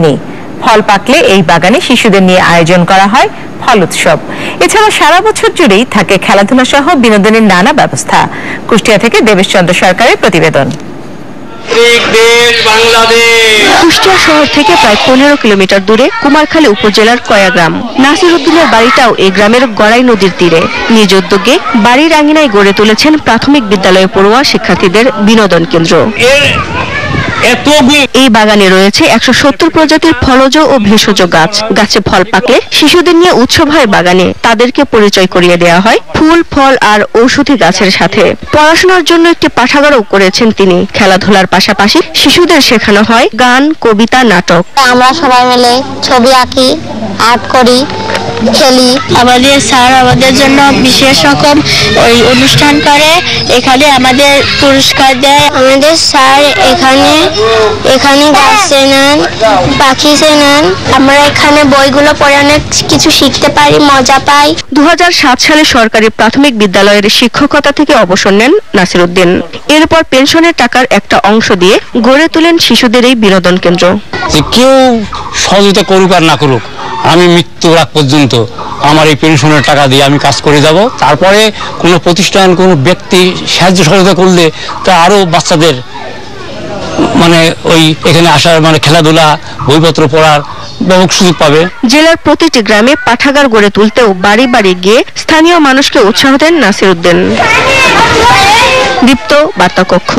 নেই। ফল পাকলে এই বাগানে শিশুদের নিয়ে আয়োজন করা হয় ফল উৎসব। এছাড়া সারা বছর জুড়েই থাকে খেলাধুলা সহ বিনোদনের নানা ব্যবস্থা। কুষ্টিয়া থেকে দেবেশ চন্দ্র সরকারের প্রতিবেদন। কুষ্টিয়া শহর থেকে প্রায় 15 কিলোমিটার দূরে কুমারখালী উপজেলার কয়া গ্রাম। নাসির উদ্দিনের বাড়িটাও এই গ্রামের গড়াই নদীর তীরে। নিজ উদ্যোগে বাড়ির আঙিনায় গড়ে তুলেছেন প্রাথমিক বিদ্যালয়ে পড়ুয়া শিক্ষার্থীদের বিনোদন কেন্দ্র। এই বাগানে রয়েছে 170 প্রজাতির ফলজ ও ভেষজ গাছ। গাছে ফল পাকলে শিশুদের নিয়ে উৎসব হয় বাগানে। তাদেরকে পরিচয় করিয়ে দেওয়া হয় ফুল, ফল আর ঔষধি গাছের সাথে। পড়াশোনার জন্য একটি পাঠাগারও করেছেন তিনি। খেলাধুলার পাশাপাশি শিশুদের শেখানো হয় গান, কবিতা, নাটক। আমরা সবাই মিলে ছবি আঁকি, আর্ট করি, খেলি। আমাদের স্যার আমাদের জন্য বিশেষ রকম ওই অনুষ্ঠান করে, এখানে আমাদের পুরস্কার দেয়। আমাদের স্যার এখানে গাছ চেনান, পাখি চেনান। আমরা এখানে বইগুলো পড়ে অনেক কিছু শিখতে পারি, মজা পাই। 2007 সালে সরকারি প্রাথমিক বিদ্যালয়ের শিক্ষকতা থেকে অবসর নেন নাসির উদ্দিন। এরপর পেনশনের টাকার একটা অংশ দিয়ে গড়ে তোলেন শিশুদের এই বিনোদন কেন্দ্র। কেউ সহযোগিতা করুক আর না করুক, আমি মৃত্যুর আগ পর্যন্ত আমার এই পেনশনের টাকা দিয়ে আমি কাজ করে যাব। তারপরে কোনো প্রতিষ্ঠান, কোনো ব্যক্তি সাহায্য সহযোগিতা করলে তা আরো বাচ্চাদের ওই এখানে আসার খেলাধুলা, বইপত্র পড়ার সুযোগ পাবে। জেলার প্রতিটি গ্রামে পাঠাগার গড়ে তুলতেও বাড়ি বাড়ি গিয়ে স্থানীয় মানুষকে উৎসাহ দেন নাসির উদ্দিন। দীপ্ত বার্তা কক্ষ।